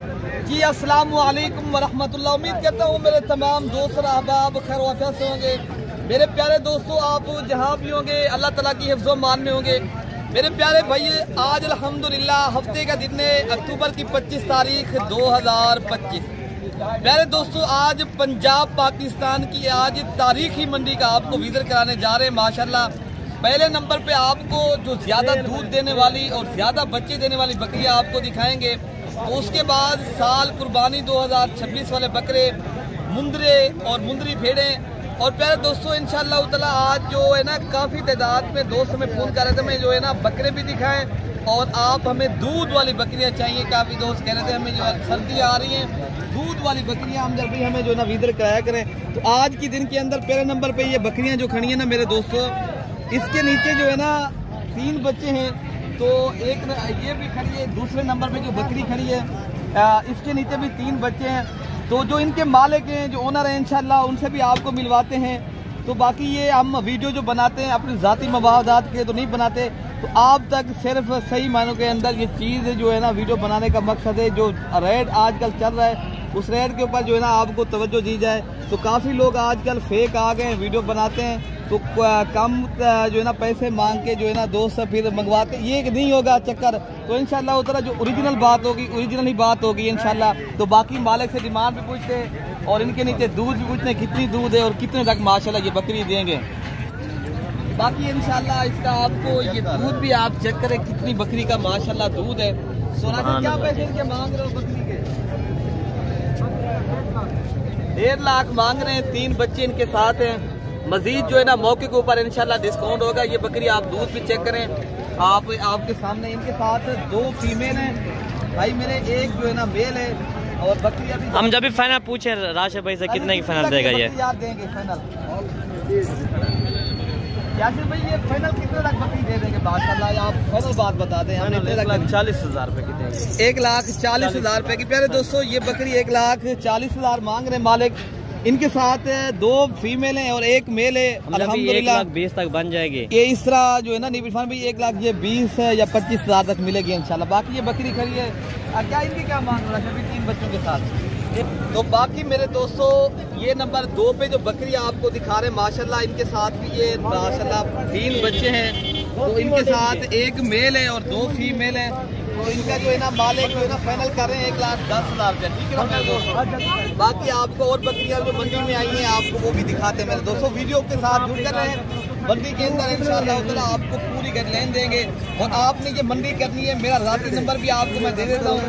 जी अस्सलाम वालेकुम वरहमतुल्लाह। उम्मीद करता हूँ मेरे तमाम दोस्त और अहबाब खैर वफियत से होंगे। मेरे प्यारे दोस्तों, आप जहाँ भी होंगे अल्लाह ताला की हिफ्ज़ मान में होंगे। मेरे प्यारे भाई, आज अल्हम्दुलिल्लाह हफ्ते का दिन है, अक्टूबर की 25 तारीख 2025। प्यारे दोस्तों, आज पंजाब पाकिस्तान की आज तारीखी मंडी का आपको विजिट कराने जा रहे हैं। माशाल्लाह पहले नंबर पे आपको जो ज़्यादा दूध देने वाली और ज़्यादा बच्चे देने वाली बकरियाँ आपको दिखाएंगे। तो उसके बाद साल कुर्बानी 2026 वाले बकरे, मुंदरे और मुंदरी भेड़ें। और प्यारे दोस्तों, इंशाअल्लाह ताला आज जो है ना काफ़ी तादाद में दोस्त हमें फ़ोन कर रहे थे, हमें जो है ना बकरे भी दिखाएं और आप हमें दूध वाली बकरियां चाहिए। काफ़ी दोस्त कह रहे थे हमें जो है सर्दियाँ आ रही हैं, दूध वाली बकरियां हम जब भी हमें जो है ना विजिट कराया करें। तो आज के दिन के अंदर पहले नंबर पर ये बकरियाँ जो खड़ी हैं ना मेरे दोस्तों, इसके नीचे जो है ना 3 बच्चे हैं। तो एक ये भी खड़ी है, दूसरे नंबर पे जो बकरी खड़ी है इसके नीचे भी 3 बच्चे हैं। तो जो इनके मालिक हैं, जो ओनर हैं, इंशाल्लाह उनसे भी आपको मिलवाते हैं। तो बाकी ये हम वीडियो जो बनाते हैं अपनी ज़ाती मवादात के तो नहीं बनाते। तो आप तक सिर्फ सही मायनों के अंदर ये चीज़ जो है ना वीडियो बनाने का मकसद है। जो रेट आजकल चल रहा है उस रेट के ऊपर जो है ना आपको तवज्जो दी जाए। तो काफ़ी लोग आजकल फेक आ गए, वीडियो बनाते हैं तो कम जो है ना पैसे मांग के जो है ना दोस्त फिर मंगवाते, ये नहीं होगा चक्कर। तो इंशाल्लाह उतना जो ओरिजिनल बात होगी ओरिजिनल ही बात होगी इंशाल्लाह। तो बाकी मालिक से डिमांड भी पूछते हैं और इनके नीचे दूध भी पूछते हैं कितनी दूध है और कितने तक माशाल्लाह ये बकरी देंगे। बाकी इंशाल्लाह इसका आपको ये दूध भी आप चेक करें कितनी बकरी का माशाल्लाह दूध है। सोना का क्या पैसे इनके मांग रहे हो बकरी के? 1.5 लाख मांग रहे हैं। 3 बच्चे इनके साथ हैं। मजीद जो है ना मौके के ऊपर इंशाल्लाह डिस्काउंट होगा। ये बकरी आप दूध भी चेक करें, आपके सामने इनके साथ 2 फीमेल हैं भाई मेरे, एक जो है ना मेल है। और बकरी अभी हम जब भी फाइनल पूछे राशिद भाई से कितने की फाइनल देगा ये? यार देंगे फाइनल। यासिर भाई ये फाइनल कितने तक बकरी दे देंगे? माशाल्लाह आप फाइनल बात बता दें। 1,40,000 रुपए की देंगे। 1,40,000 रुपए की। प्यारे दोस्तों, ये बकरी 1,40,000 मांग रहे मालिक। इनके साथ 2 फीमेल हैं और 1 मेल है। अल्हम्दुलिल्लाह 1,20,000 तक बन जाएगी ये। इस तरह जो है ना नहीं भाई 1,20,000 है या 25,000 तक मिलेगी इंशाल्लाह। बाकी ये बकरी खड़ी है। क्या इनकी क्या मांग रहा है? 3 बच्चों के साथ। तो बाकी मेरे दोस्तों, ये नंबर 2 पे जो बकरी आपको दिखा रहे हैं माशाल्लाह, इनके साथ भी ये माशाल्लाह 3 बच्चे हैं। तो इनके साथ 1 मेल है और 2 फीमेल है। तो इनका जो है ना मालिक जो है ना फाइनल कर रहे हैं 1,10,000 रुपया। ठीक है ना मेरे दोस्तों? बाकी आपको और बकरियां जो मंडी में आई हैं आपको वो भी दिखाते हैं मेरे दोस्तों। वीडियो के साथ जुड़ कर रहे हैं। मंडी के अंदर इंशाअल्लाह आपको पूरी गाइडलाइन देंगे और आपने ये मंडी करनी है। मेरा ज़ाती नंबर भी आपको मैं दे देता हूँ।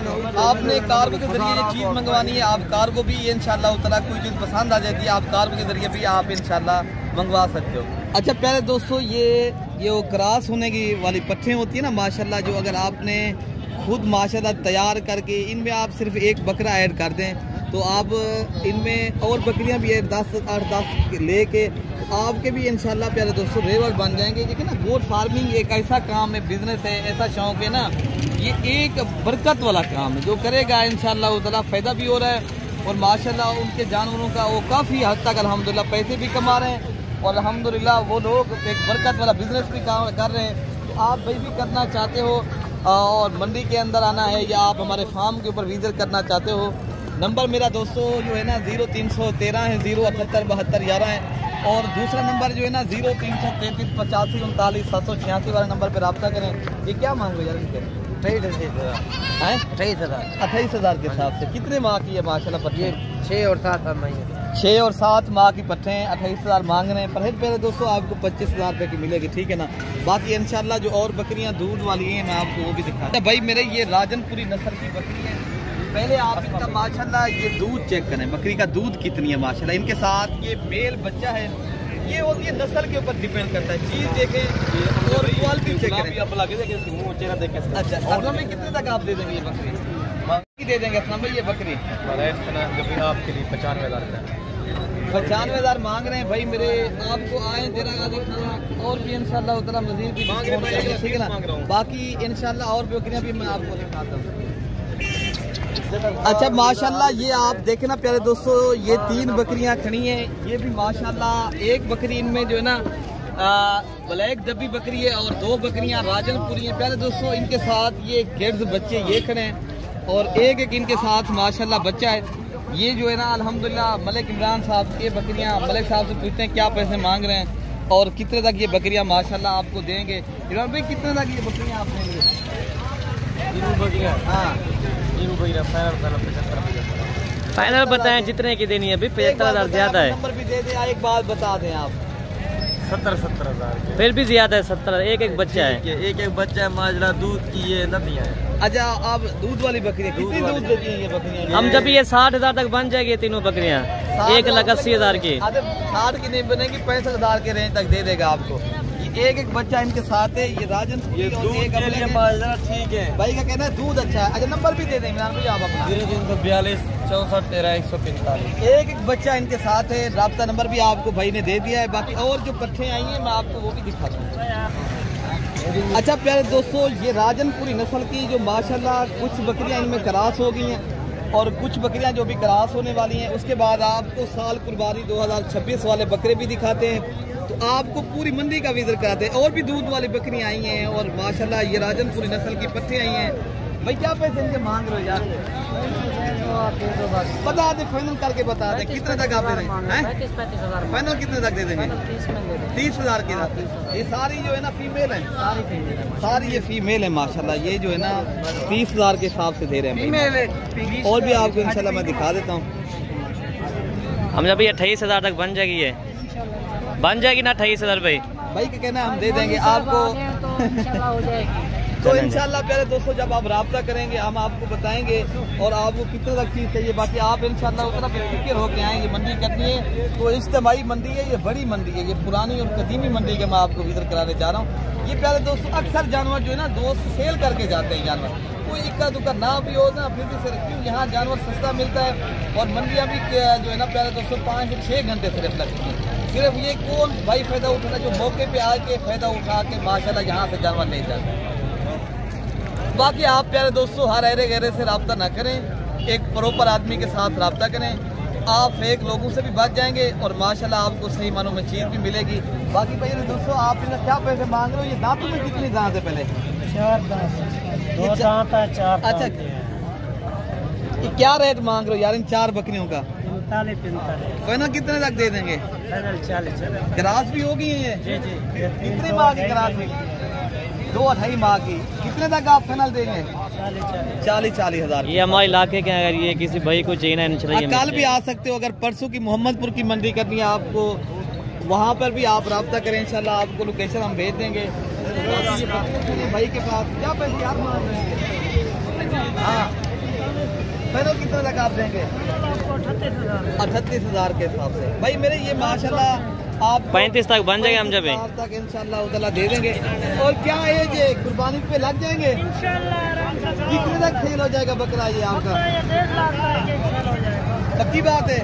आपने कार्गो के जरिए ये चीज़ मंगवानी है। आप कार्गो भी इंशाअल्लाह कोई चीज़ पसंद आ जाती है आप कार्गो के जरिए भी आप इंशाअल्लाह मंगवा सकते हो। अच्छा प्यारे दोस्तों, ये वो क्रॉस होने की वाली पट्टियाँ होती है ना माशाल्लाह, जो अगर आपने खुद माशाल्लाह तैयार करके इनमें आप सिर्फ 1 बकरा ऐड कर दें तो आप इनमें और बकरियां भी है 8-10 लेके आपके भी इंशाल्लाह प्यारे दोस्तों रेवर बन जाएंगे। देखिए ना, गोट फार्मिंग एक ऐसा काम है, बिजनेस है, ऐसा शौक है ना, ये एक बरकत वाला काम है। जो करेगा इंशाल्लाह ताला फ़ायदा भी हो रहा है और माशाल्लाह उनके जानवरों का वो काफ़ी हद तक अल्हम्दुलिल्लाह पैसे भी कमा रहे हैं और अल्हम्दुलिल्लाह वो लोग एक बरकत वाला बिजनेस भी काम कर रहे हैं। तो आप भाई भी करना चाहते हो और मंडी के अंदर आना है या आप हमारे फार्म के ऊपर विजिट करना चाहते हो, नंबर मेरा दोस्तों जो है ना 0313 है, 0787211 है। और दूसरा नंबर जो है ना 0333 85 39 786 वाले नंबर पर रब्ता करें। ये क्या मांगो यार इनके? 28,000 के हिसाब से। कितने माह की है माशाल्लाह पट्टी? 6 और 7 महीने। 6 और 7 माह की पट्टे हैं। 28,000 मांग रहे हैं। पर पहले दोस्तों आपको 25,000 रुपये की मिलेगी। ठीक है ना? बाकी इंशाल्लाह जो और बकरियां दूध वाली हैं मैं आपको वो भी दिखा भाई मेरे। ये राजनपुरी नस्ल की बकरी है। पहले आप इनका माशाल्लाह ये दूध चेक करें, बकरी का दूध कितनी है माशाल्लाह। इनके साथ ये मेल बच्चा है। ये होती है नस्ल के ऊपर डिपेंड करता है। चीज़ देखें और क्वालिटी चेक करें। अच्छा असलम में कितने तक आप दे देंगे ये बकरी? दे देंगे असलम भाई ये बकरी आपके लिए 95,000 95,000 मांग रहे हैं भाई मेरे। आपको आए जरा और भी इंशाल्लाह उतना मजीद भी मांग रहे हैं। ठीक है ना? बाकी इंशाल्लाह और बकरियां भी मैं आपको दिखाता हूँ। अच्छा माशाल्लाह ये आप देखें ना प्यारे दोस्तों, ये 3 बकरियां खड़ी हैं। ये भी माशाल्लाह एक बकरी इनमें जो है ना ब्लैक डब्बी बकरी है और 2 बकरियां राजनपुरी हैं। प्यारे दोस्तों, इनके साथ ये किड्स बच्चे ये खड़े हैं और एक एक इनके साथ माशाल्लाह बच्चा है। ये जो है ना अल्हम्दुलिल्लाह मलिक इमरान साहब के बकरियां, मलिक साहब से पूछते हैं क्या पैसे मांग रहे हैं और कितने तक ये बकरियां माशाल्लाह आपको देंगे। इमरान भाई कितने तक ये बकरियां आप देंगे? हाँ फाइनल बताएं जितने की देनी है अभी 75,000 ज्यादा है। नंबर भी दे दें, एक बात बता दें आप। 70,000 फिर भी ज्यादा है 70। एक एक बच्चा है, एक एक बच्चा है माजरा दूध की ये नदियाँ है। अच्छा आप दूध वाली बकरियां कितनी दूध देती हैं ये बकरियां? हम जब ये 60,000 तक बन जाएगी तीनों बकरियां, 1,80,000 की। 60 की नहीं बनेगी, 65,000 के रेंज तक दे देगा आपको। ये एक एक बच्चा इनके साथ है। ये राजन ये दूध के लिए माजरा ठीक है। भाई का कहना है दूध अच्छा है। अच्छा नंबर भी दे दें इमरान भाई आप अपना। 0342 64 13 145। एक एक बच्चा इनके साथ है। राब्ता नंबर भी आपको भाई ने दे दिया है। बाकी और जो पट्ठे आई हैं मैं आपको वो भी दिखा दूँ। अच्छा प्यारे दोस्तों, ये राजनपुरी नस्ल की जो माशाल्लाह कुछ बकरियां इनमें क्रॉस हो गई हैं और कुछ बकरियां जो भी क्रॉस होने वाली हैं। उसके बाद आपको साल कुर्बानी 2026 वाले बकरे भी दिखाते हैं, तो आपको पूरी मंडी का विजिट कराते हैं। और भी दूध वाली बकरियां आई हैं और माशाल्लाह ये राजनपुरी नस्ल की पट्टे आई हैं। भाई क्या पैसे इनके मांग रहे हो यार? बता दे, फाइनल करके बता दे कितने तक आप दे देंगे? फाइनल कितने तक दे देंगे? 30,000 के साथ। ये सारी जो है ना फीमेल है, सारी ये फीमेल है माशाल्लाह। ये जो है ना 30,000 के हिसाब से दे रहे हैं। और भी आपको इंशाल्लाह मैं दिखा देता हूँ। हम जब ये 28,000 तक बन जाएगी, ये बन जाएगी ना 28,000 भाई? भाई का कहना है हम दे देंगे आपको। तो इंशाल्लाह प्यारे दोस्तों जब आप राब्ता करेंगे हम आपको बताएंगे और आपको कितने तक चीज़ चाहिए। बाकी आप इंशाल्लाह उतना बेफिक्र होकर आएंगे। मंडी करनी है तो इज्तिमाई मंडी है, ये बड़ी मंडी है, ये पुरानी और कदीमी मंडी के मैं आपको विजिट कराने जा रहा हूँ। ये प्यारे दोस्तों अक्सर जानवर जो है ना दोस्त सेल करके जाते हैं जानवर, कोई इक्का दुक्का ना भी हो ना फिर भी सिर्फ क्यों यहाँ जानवर सस्ता मिलता है। और मंडियाँ भी जो है ना प्यारे दोस्तों 5 से 6 घंटे सिर्फ लगती हैं। सिर्फ ये कौन भाई फायदा उठाना जो मौके पे आके फायदा उठा के माशाल्लाह यहाँ से जानवर ले जाते हैं। बाकी आप प्यारे दोस्तों हर अरे गहरे से रब्ता ना करें, एक प्रॉपर आदमी के साथ रब्ता करें। आप फेक लोगों से भी बच जाएंगे और माशाल्लाह आपको सही मानों में चीज़ भी मिलेगी। बाकी भाई दोस्तों आप इन्हें क्या पैसे मांग रहे हो? ये दांतों में कितनी दांत है? पहले 4 दांत, 2 दांत है, 4। अच्छा ये क्या रेट मांग रहे हो यार इन 4 बकरियों का? 45। फाइनल कितने तक दे देंगे? 40। ग्रास भी होगी है? जी जी। कितनी माह की ग्रास हुई? 2 2.5 माह की। कितने तक आप फाइनल देंगे? 40 हज़ार। ये हमारे इलाके के अगर ये किसी भाई को चाहिए ना कल भी आ सकते हो। अगर परसों की मोहम्मदपुर की मंडी करनी है आपको, वहाँ पर भी आप रब्ता करें इंशाल्लाह आपको लोकेशन हम भेज देंगे। भाई के पास क्या पैसे आप मांग रहे हैं? हाँ पहले कितने तक आप देंगे? 38,000 के हिसाब से। भाई मेरे ये माशाल्लाह आप 35 तक बन जाएगा हम जब तक इंशाल्लाह उतला दे देंगे। और क्या एज है कुर्बानी पे लग जाएंगे? कितने तक खेल हो जाएगा बकरा ये आपका? पक्की बात है।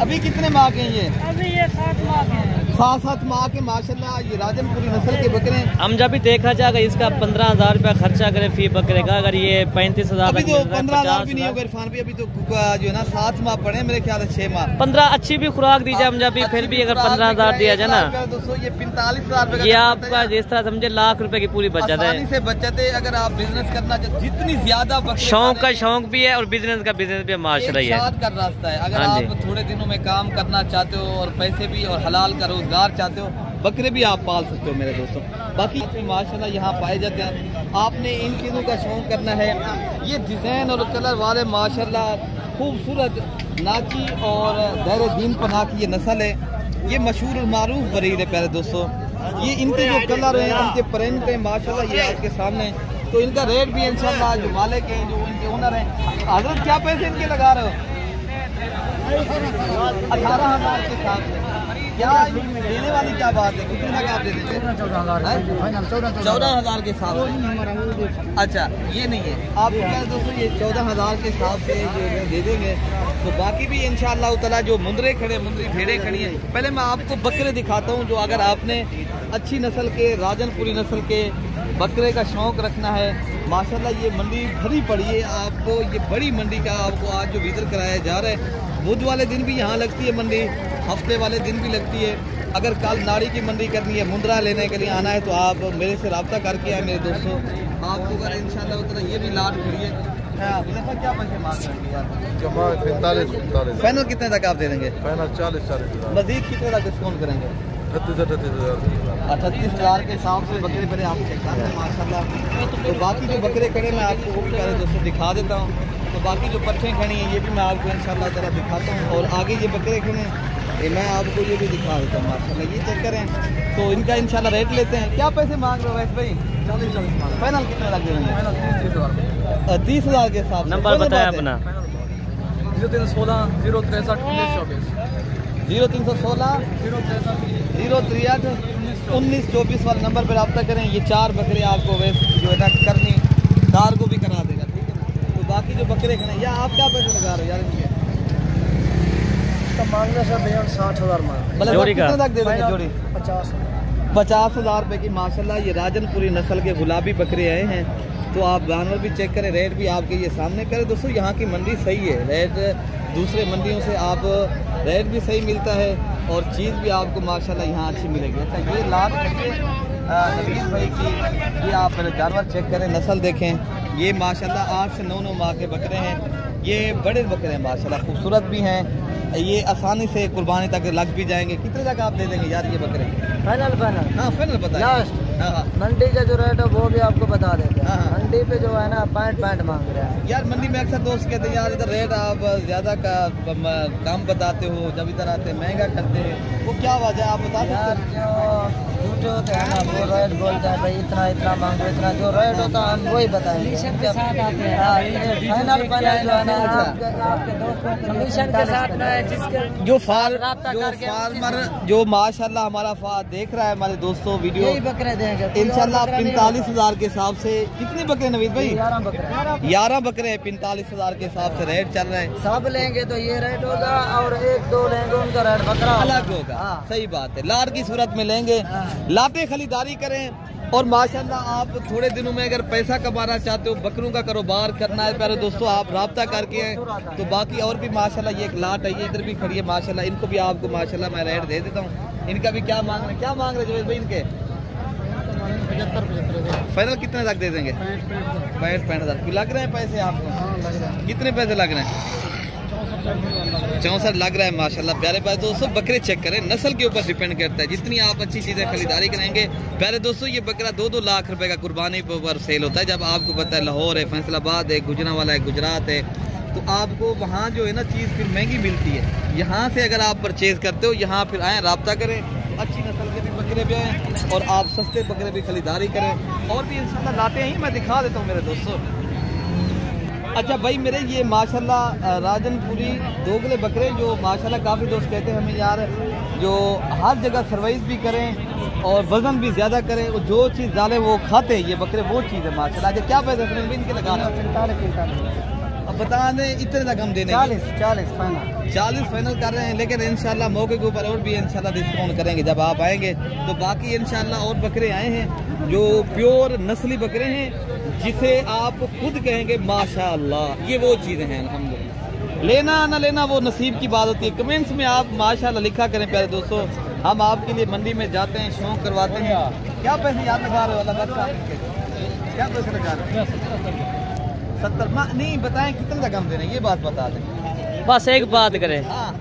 अभी कितने माह के हैं ये? अभी ये 7 माह के हैं। 7 माह के माशाल्लाह ये राजनपुरी नस्ल के बकरे। हम जब भी देखा जाएगा इसका 15,000 रुपया खर्चा करे फी बकरे का। अगर ये 35,000 अभी तो 15,000 भी नहीं होगा इरफान भी। अभी तो जो है ना 7 माह पड़े मेरे ख्याल से 6 माह। 15 अच्छी भी खुराक दी जाए हम जब भी, फिर भी अगर 15,000 दिया जाए ना दोस्तों ये 45,000 ये आपका जिस तरह समझे लाख रुपए की पूरी बचत है। से बचत है। अगर आप बिजनेस करना चाहते जितनी ज्यादा शौक का शौक भी है और बिजनेस का बिजनेस भी माशाल्लाह ही है। का रास्ता है। अगर आप थोड़े दिनों में काम करना चाहते हो और पैसे भी और हलाल का रोजगार चाहते हो, बकरे भी आप पाल सकते हो मेरे दोस्तों। बाकी माशाल्लाह यहाँ पाए जाते हैं। आपने इन चीज़ों का शौक करना है। ये डिज़ाइन और कलर वाले माशाल्लाह खूबसूरत नाची और दहर दीन पनाह की ये नस्ल है। ये मशहूर और मारूफ बरीड है प्यारे दोस्तों। ये इनके जो कलर हैं, इनके प्रिंट हैं माशाल्लाह ये आपके सामने। तो इनका रेट भी इंशाल्लाह जो मालिक हैं जो इनके ओनर हैं, हजरत क्या पैसे इनके लगा रहे हो? 18,000 के साथ क्या देने वाली क्या बात है? कितने तक आप दे देंगे? 14,000 के साथ। अच्छा ये नहीं है आप क्या दोस्तों, ये 14,000 के हिसाब से जो दे देंगे। तो बाकी भी इंशाअल्लाह ताला जो मुंदरे खड़े मुंदरी भेड़े खड़ी हैं। पहले मैं आपको बकरे दिखाता हूँ जो अगर आपने अच्छी नस्ल के राजनपुरी नस्ल के बकरे का शौक रखना है। माशाल्लाह ये मंडी भरी पड़ी है। आपको ये बड़ी मंडी का आपको आज जो विजिट कराया जा रहा है, बुध वाले दिन भी यहाँ लगती है मंडी, हफ्ते वाले दिन भी लगती है। अगर कल नाड़ी की मंडी करनी है, मुंद्रा लेने के लिए आना है तो आप मेरे से रब्ता करके आए मेरे दोस्तों। आपको अगर इंशाल्लाह उतना ये भी लाट खड़ी है हाँ मुजफ्फर क्या पैसे मांग रहे हैं यार? 45 फाइनल कितने तक आप दे देंगे? फाइनल 40 मजीद कितने तक डिस्काउंट करेंगे? 38,000 के हिसाब से बकरे पहले आप चेक कर रहे हैं माशाल्लाह। तो बाकी जो बकरे खड़े मैं आपको वो भी पहले दोस्तों दिखा देता हूँ। तो बाकी जो पट्ठें खड़ी हैं ये भी मैं आपको इंशाल्लाह जरा दिखाता हूँ, और आगे ये बकरे खड़े हैं ये मैं आपको ये भी दिखा देता हूँ माशाल्लाह। ये चेक करें तो इनका इंशाल्लाह रेट लेते हैं। क्या पैसे मांग रहे हो वैसे भाई? 40 फाइनल कितने लग देंगे? 30,000 के हिसाब से। नंबर बताएं अपना। 0316 063 1924 0316 063 1924 वाले नंबर पर रब्ता करें। ये 4 बकरे आपको वैसे जो है ना करनी दार को भी करा देगा, ठीक है ना। तो बाकी जो बकरे खड़े या आप क्या पैसे लगा रहे हो यार इनके? मांगने से भैया 60,000 मांग। मतलब जोड़ी का? कितने तक दे देंगे जोड़ी? 50,000 रुपए की माशाल्लाह। ये राजनपुरी नस्ल के गुलाबी बकरे आए हैं। तो आप जानवर भी चेक करें, रेट भी आपके ये सामने करें। दोस्तों यहाँ की मंडी सही है, रेट दूसरे मंडियों से आप रेट भी सही मिलता है और चीज़ भी आपको माशाल्लाह यहाँ अच्छी मिलेगी। अच्छा ये लाल नवीन भाई की ये आप जानवर चेक करें, नस्ल देखें। ये माशाल्लाह 8 से 9 माह के बकरे हैं। ये बड़े बकरे हैं माशाल्लाह, खूबसूरत भी हैं। ये आसानी से कुर्बानी तक लग भी जाएंगे। कितने तक आप दे देंगे यार ये बकरे? फाइनल हाँ फाइनल बताएं। लास्ट हाँ मंडी का जो रेट है वो भी आपको बता देते हैं। हाँ। मंडी पे जो है ना 65 मांग रहे हैं यार मंडी में अक्सर दोस्त कहते हैं यार इधर रेट आप ज़्यादा का कम बताते हो, जब इधर आते महंगा करते हैं। वो क्या वजह है आप बता यार। सकते जो झूठे होते हैं ना वो रेट बोलते हैं भाई इतना इतना मांगो, इतना जो रेट होता है हम वही बताएंगे। फाइनल जो है ना आपके दोस्तों कमीशन के साथ में जिसके जो फार्मर जो माशाल्लाह हमारा देख रहा है हमारे दोस्तों वीडियो, यही बकरे देंगे इंशाल्लाह 45,000 के हिसाब से। कितने बकरे नवीद भाई? 11 बकरे 11 बकरे 45,000 के हिसाब से रेट चल रहा है। सब लेंगे तो ये रेट होगा और 1-2 लेंगे उनका रेट बकरा अलग होगा। हाँ। सही बात है, लाट की सूरत में लेंगे, लाते खरीदारी करें। और माशाल्लाह आप थोड़े दिनों में अगर पैसा कमाना चाहते हो, बकरों का कारोबार करना है प्यारे दोस्तों, आप राब्ता करके हैं। तो बाकी और भी माशाल्लाह ये एक लाट है, ये इधर भी खड़ी है माशाल्लाह। इनको भी आपको माशाल्लाह मैं रेट दे देता हूँ। इनका भी क्या मांग रहे हैं, क्या मांग रहे हैं भाई इनके? 75 फाइनल कितने तक दे देंगे? 65,000 लग रहे हैं पैसे आपको? कितने पैसे लग रहे हैं? 64 लग रहा है माशाल्लाह। प्यारे भाई दोस्तों बकरे चेक करें, नस्ल के ऊपर डिपेंड करता है। जितनी आप अच्छी चीजें खरीदारी करेंगे प्यारे दोस्तों, ये बकरा 2-2 लाख रुपए का कुर्बानी पर सेल होता है। जब आपको पता है लाहौर है, फैसलाबाद है, गुजरांवाला है, गुजरात है, तो आपको वहाँ जो है ना चीज़ फिर महंगी मिलती है। यहाँ से अगर आप परचेज करते हो, यहाँ फिर आएँ राब्ता करें, अच्छी नस्ल के भी बकरे भी आएँ और आप सस्ते बकरे भी खरीदारी करें। और भी इंशाल्लाह लाते हैं, मैं दिखा देता हूँ मेरे दोस्तों। अच्छा भाई मेरे ये माशाल्लाह राजनपुरी दोगले बकरे जो माशाल्लाह काफ़ी दोस्त कहते हैं हमें यार जो हर जगह सर्वाइव भी करें और वज़न भी ज़्यादा करें, और जो चीज़ डालें वो खाते हैं ये बकरे, वो चीज़ है माशाल्लाह। अच्छा क्या पैसे इनके लगा रहे हैं? अब बता दें इतने तक हम देने 40 फाइनल कर रहे हैं, लेकिन इंशाल्लाह मौके के ऊपर और भी इंशाल्लाह डिस्काउंट करेंगे जब आप आएंगे। तो बाकी इंशाल्लाह और बकरे आए हैं जो प्योर नस्ली बकरे हैं, जिसे आप खुद कहेंगे माशाल्लाह ये वो चीज़ें हैं। अल्हम्दुलिल्लाह लेना ना लेना वो नसीब की बात होती है। कमेंट्स में आप माशाल्लाह लिखा करें प्यारे दोस्तों, हम आपके लिए मंडी में जाते हैं, शौक करवाते हैं। क्या पैसे याद लगा रहे हो अल्लाह? क्या पैसे लगा रहे हो? 70 नहीं बताएं कितने तक हम दे रहे हैं, ये बात बता दें। बस एक बात करें, हाँ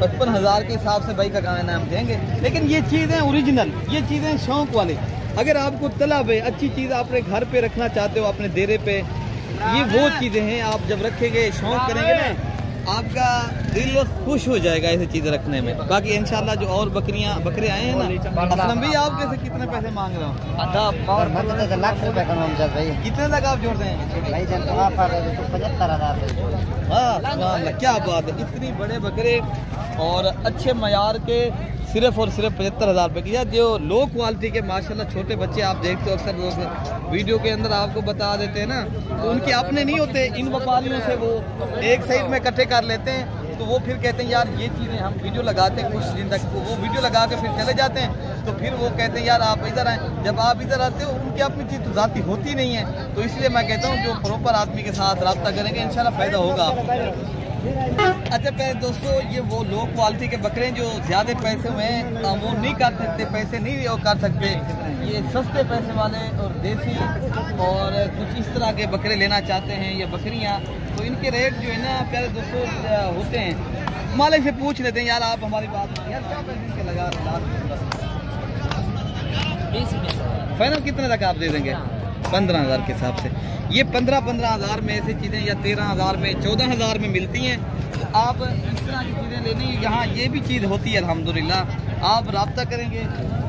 55,000 के हिसाब से भाई का गाना हम देंगे। लेकिन ये चीज़ें ओरिजिनल, ये चीज़ें शौक वाले। अगर आपको तलब है, अच्छी चीज़ अपने घर पे रखना चाहते हो, अपने डेरे पे, ये वो चीज़ें हैं आप जब रखेंगे, शौक करेंगे ना, आपका दिल खुश हो जाएगा ऐसी चीज़ें रखने में। बाकी इंशाल्लाह जो और बकरे आए हैं ना, असलम भाई आप कैसे कितने पैसे मांग रहे हो? लाख रुपए का नाम चल रही है। कितने तक आप जोड़ रहे हैं? 75,000। हाँ क्या बात है, इतनी बड़े बकरे और अच्छे मयार के सिर्फ और सिर्फ 75,000 रुपये की। या जो लो क्वालिटी के माशाल्लाह छोटे बच्चे आप देखते हो अक्सर लोग वीडियो के अंदर आपको बता देते हैं ना, तो उनके अपने नहीं होते, इन व्यापारियों से वो एक साइड में इकट्ठे कर लेते हैं। तो वो फिर कहते हैं यार ये चीज़ें हम वीडियो लगाते हैं कुछ दिन तक, वो वीडियो लगा के फिर चले जाते हैं। तो फिर वो कहते हैं यार आप इधर आएँ। जब आप इधर आते हो उनकी अपनी चीज़ तो ज़ाती होती नहीं है। तो इसलिए मैं कहता हूँ जो प्रॉपर आदमी के साथ रब्ता करेंगे इंशाल्लाह फ़ायदा होगा आपको। अच्छा पहले दोस्तों, ये वो लो क्वालिटी के बकरे जो ज़्यादा पैसे में वो नहीं कर सकते, पैसे नहीं वो कर सकते, ये सस्ते पैसे वाले और देसी और कुछ इस तरह के बकरे लेना चाहते हैं या बकरियां, तो इनके रेट जो है ना प्यारे दोस्तों होते हैं। मालिक से पूछ लेते हैं, यार आप हमारी बात यार क्या पैसे इनके लगा 20 फाइनल कितने तक आप दे देंगे? 15,000 के हिसाब से। ये 15,000 में ऐसी चीज़ें या 13,000 में 14,000 में मिलती हैं। तो आप इस तरह की चीज़ें लेनी, यहाँ ये भी चीज़ होती है अल्हम्दुलिल्लाह। आप रब्ता करेंगे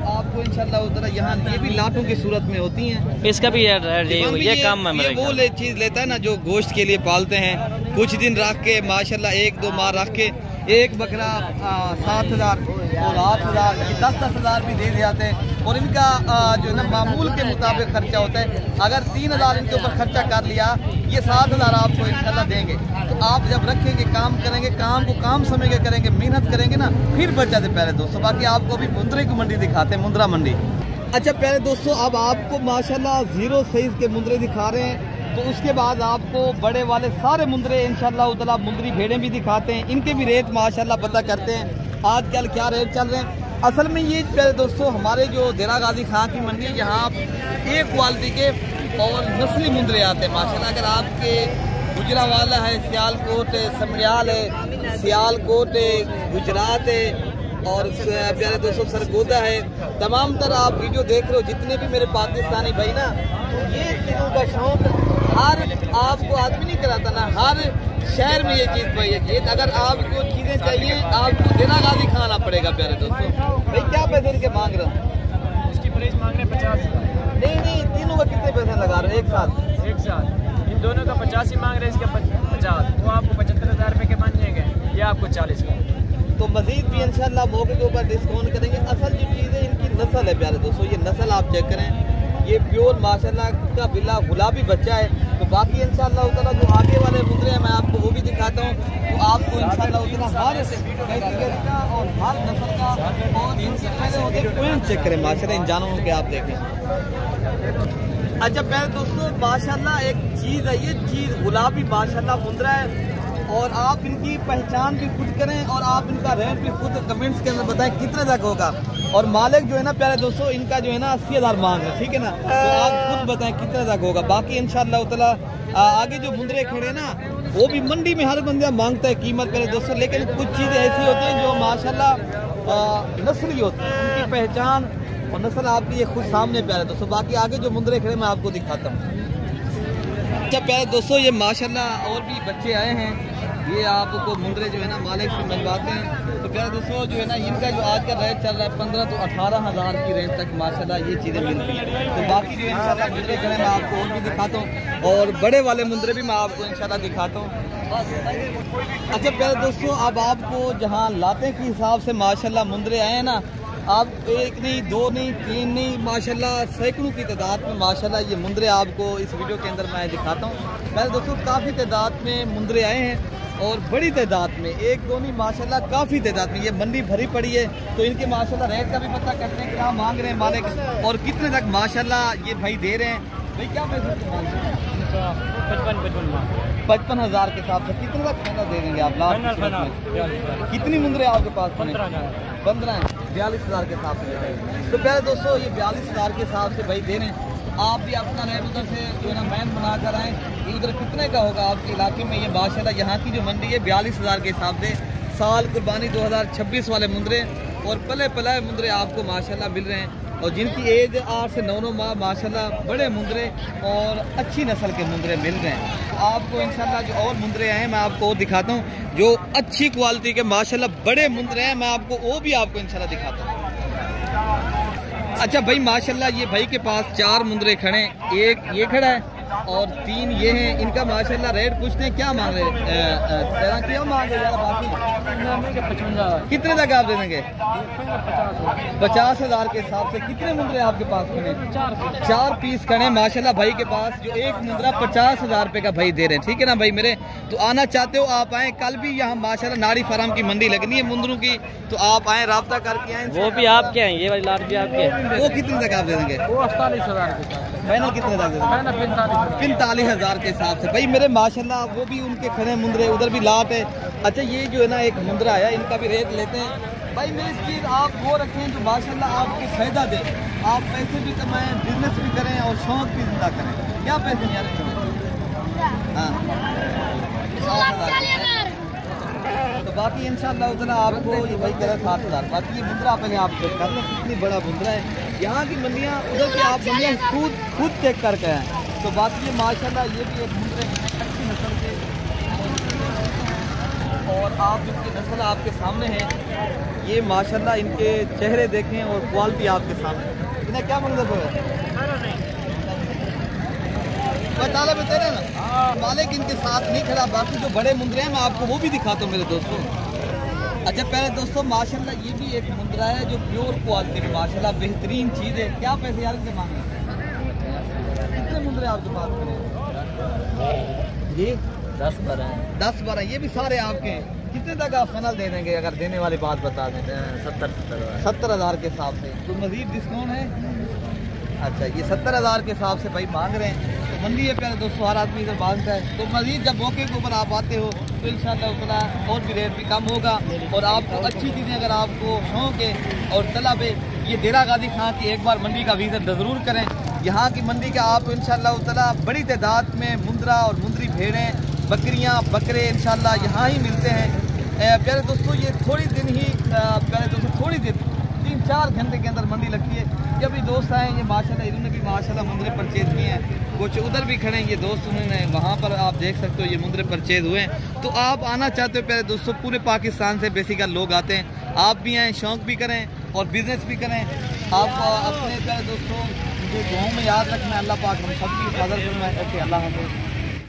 आपको इंशाल्लाह उधर यहाँ ये भी लाटों की सूरत में होती हैं। इसका भी ये काम है ये वो चीज़ लेता है ना जो गोश्त के लिए पालते हैं, कुछ दिन रख के माशाल्लाह 1-2 माह रख के एक बकरा 7,000 और 8,000 10,000 भी दे जाते हैं। और इनका जो है ना मामूल के मुताबिक खर्चा होता है। अगर 3,000 इनके ऊपर खर्चा कर लिया, ये 7,000 आपको इंशाल्लाह देंगे। तो आप जब रखेंगे, काम करेंगे, काम को काम समझ के करेंगे, मेहनत करेंगे ना, फिर बच जाते प्यारे दोस्तों। बाकी आपको अभी मुंद्रे की मंडी दिखाते हैं, मुंद्रा मंडी। अच्छा प्यारे दोस्तों, अब आपको माशाल्लाह 0 साइज के मुंद्रे दिखा रहे हैं। तो उसके बाद आपको बड़े वाले सारे मुंद्रे इंशाल्लाह उतला मुंद्री भेड़ें भी दिखाते हैं। इनके भी रेट माशाल्लाह पता करते हैं आजकल क्या रेट चल रहे हैं। असल में ये प्यारे दोस्तों हमारे जो देरा गाजी खां की मंडी, यहाँ एक क्वालिटी के और नस्ली मुंद्रे आते हैं माशाल्लाह। अगर आपके गुजरावाला है, सियालकोट है, समरियाल है, सियालकोट है, गुजरात है और प्यारे दोस्तों सरगोदा है, तमाम तरह आप वीडियो देख रहे हो जितने भी मेरे पाकिस्तानी भाई ना, तो ये चीज़ों का शौक हर आपको आदमी नहीं कराता ना, हर शहर में ये चीज़ भाई है। अगर आपको चीज़ें चाहिए आपको देना गाजी खाना पड़ेगा प्यारे दोस्तों। भाई क्या पैसे इनके मांग रहे हो? इसकी प्राइस मांग रहे हैं 50। नहीं, तीनों का कितने पैसे लगा रहे हो एक साथ? इन दोनों का 50 ही मांग रहे हैं, इसके 50। वो आपको 75,000 रुपये के मान जाएंगे, ये आपको 40 का। तो मजीद भी इंशाल्लाह मौके के ऊपर डिस्काउंट करेंगे। असल जो चीज़ है इनकी नस्ल है प्यारे दोस्तों, ये नस्ल आप चेक करें, ये प्योर माशाल्लाह का बिल्ला गुलाबी बच्चा है। तो बाकी इंशाल्लाह उतना जो आगे वाले मुद्रे हैं मैं आपको वो भी दिखाता हूँ। तो आपको इंशाल्लाह उतना हर कैटेगरी का और हर नस्ल का और इनसे पहले होते पॉइंट चेक करें माशाल्लाह इन जानवरों के आप देखें। अच्छा प्यारे दोस्तों, माशाल्लाह एक चीज़ है, ये चीज़ गुलाबी माशाल्लाह मुंद्रा है और आप इनकी पहचान भी खुद करें और आप इनका रेट भी खुद कमेंट्स के अंदर बताएं कितने तक होगा। और मालिक जो है ना प्यारे दोस्तों, इनका जो है ना 80,000 मांग है, ठीक है ना, तो आप खुद बताएं कितने तक होगा। बाकी इंशाल्लाह ताला आगे जो मुंद्रे खड़े ना, वो भी मंडी में हर बंदा मांगता है कीमत प्यारे दोस्तों, लेकिन कुछ चीज़ें ऐसी होती हैं जो माशाल्लाह नस्ली होती है, उनकी पहचान और नस्ल आपकी ये खुद सामने प्यारे दोस्तों। बाकी आगे जो मुंद्रे खड़े मैं आपको दिखाता हूँ। अच्छा प्यारे दोस्तों, ये माशाल्लाह और भी बच्चे आए हैं, ये आपको मुंद्रे जो है ना मालिक से मिलवाते हैं। तो प्यारे दोस्तों जो है ना इनका जो आज का रेट चल रहा है 15 तो 18,000 की रेंज तक माशाल्लाह ये चीज़ें मिलती हैं। तो बाकी जो इंशाल्लाह मुंद्रे खड़े मैं आपको और भी दिखाता हूँ और बड़े वाले मुंद्रे भी मैं आपको इंशाल्लाह दिखाता हूँ। अच्छा प्यारे दोस्तों, अब आपको जहाँ लाते के हिसाब से माशाल्लाह मुंद्रे आए हैं ना, आप 1 नहीं 2 नहीं 3 नहीं माशाल्लाह सैकड़ों की तादाद में माशाल्लाह ये मुंद्रे आपको इस वीडियो के अंदर मैं दिखाता हूँ। प्यारे दोस्तों काफ़ी तादाद में मुंद्रे आए हैं और बड़ी तादाद में, 1-2 नहीं माशाल्लाह काफ़ी तादाद में। ये मंडी भरी पड़ी है, तो इनके माशाल्लाह रेट का भी पता करते हैं क्या मांग रहे हैं मालिक और कितने तक माशाल्लाह ये भाई दे रहे हैं। भाई क्या पैसे मांग रहे हैं? 55,000 के हिसाब से कितने तक फाइनल दे देंगे आप? लास्ट कितनी मुंद्रे आपके पास? 15 है, 42,000 के हिसाब से दे रहे। तो प्यारे दोस्तों ये 42,000 के हिसाब से भाई दे रहे हैं। आप भी अपना रेट उधर से जो है ना मैन बना कर आएँ, ये उधर कितने का होगा आपके इलाके में? ये माशाल्लाह यहाँ की जो मंडी है 42,000 के हिसाब से साल कुर्बानी 2026 वाले मुंद्रे और पले पलाए मुंद्रे आपको माशाल्लाह मिल रहे हैं। और जिनकी एज 8 से 9 माह माशाल्लाह बड़े मुंद्रे और अच्छी नस्ल के मुंद्रे मिल रहे हैं। आपको इंशाल्लाह जो और मुंद्रे हैं मैं आपको दिखाता हूँ जो अच्छी क्वालिटी के माशाल्लाह बड़े मुंद्रे हैं, मैं आपको वो भी आपको इंशाल्लाह दिखाता हूँ। अच्छा भाई माशाल्लाह ये भाई के पास 4 मुंद्रे खड़े, एक ये खड़ा है और 3 ये हैं। इनका माशाल्लाह रेट पूछते हैं क्या मांग रहे हैं? क्या मांग रहे हैं? बाकी कितने तक आप दे देंगे? 50,000 के हिसाब से। कितने मुंद्रे आपके पास खड़े? 4 पीस खड़े माशाल्लाह भाई के पास, जो एक मुंद्रा 50,000 रुपये का भाई दे रहे हैं, ठीक है ना भाई मेरे। तो आना चाहते हो आप आए, कल भी यहाँ माशाल्लाह नाड़ी फार्म की मंडी लगनी है मुंद्रों की, तो आप आए रब्ता करके आए। वो भी आपके हैं, ये वाली लाट भी आपके हैं। वो कितने तक आप दे देंगे? वो 48,000 के साथ। फाइनल कितने तक दे देंगे? 45,000 के हिसाब से। भाई मेरे माशाल्लाह वो भी उनके खड़े मुंदरे, उधर भी लाट है। अच्छा ये जो है ना एक मुंदरा आया, इनका भी रेट लेते हैं। भाई मेरी चीज़ आप वो रखें जो माशाल्लाह आपको फ़ायदा दे, आप पैसे भी कमाएं, बिजनेस भी करें और शौक भी जिंदा करें। क्या पैसे यार? हाँ तो बाकी इंशाल्लाह उतना आपको ये भाई कह रहा 7,000। बाकी ये मुंदरा पहले आप चेक कर लें कितनी बड़ा मुंदरा है। यहाँ की मंडियाँ उधर की आप मंडियाँ खुद चेक करके हैं। तो बाकी ये माशाल्लाह ये भी एक मुंदरे अच्छी नस्ल के, और आप इनकी नस्ल आपके सामने है। ये माशाल्लाह इनके चेहरे देखें और क्वालिटी आपके सामने। इन्हें क्या मतलब है बताला बता रहे ना, मालिक इनके साथ नहीं खड़ा। बाकी जो बड़े मुंदरे हैं मैं आपको वो भी दिखाता हूँ मेरे दोस्तों। अच्छा पहले दोस्तों माशाल्लाह ये भी एक मुंदरा है जो प्योर क्वालिटी में माशाल्लाह बेहतरीन चीज़ है। क्या पैसे यार इनके मांगे? कितने मुंदरे आपके पास जी? 10-12। ये भी सारे आपके हैं। कितने तक आप फाइनल दे देंगे अगर देने वाली बात बता दें? 70,000 के हिसाब से। तो मजीद डिस्काउंट है? अच्छा ये 70,000 के हिसाब से भाई मांग रहे हैं। तो मंडी है प्यारे दोस्तों, हर आदमी इधर मांगता है। तो मजीद जब मौके के ऊपर आप आते हो तो इंशाल्लाह उतना और भी रेट भी कम होगा। और आपको अच्छी चीज़ें अगर आपको शौक है और तलब है, ये डेरा गाजी खां की एक बार मंडी का विजिट ज़रूर करें। यहाँ की मंडी का आप इंशाल्लाह ताला बड़ी तादाद में मुंदरा और मुंदरी भेड़ें, बकरियाँ, बकरे इंशाल्लाह यहाँ ही मिलते हैं। प्यारे दोस्तों ये थोड़ी दिन ही प्यारे दोस्तों थोड़ी देर 3-4 घंटे के अंदर मंडी लगती है। ये अभी दोस्त आए ये माशाल्लाह, इन्होंने भी माशाल्लाह मुंदरे परचेज किए हैं। कुछ उधर भी खड़े हैं ये दोस्त, उन्होंने वहाँ पर आप देख सकते हो ये मुंदरे परचेज हुए हैं। तो आप आना चाहते हो प्यारे दोस्तों, पूरे पाकिस्तान से बेसिकली लोग आते हैं। आप भी आएँ, शौक भी करें और बिजनेस भी करें। आप अपने प्यारे दोस्तों मुझे दुआओं में याद रखना। अल्लाह पाक हम सबकी हिफाजत करना है। अल्लाह हाफ़िज़।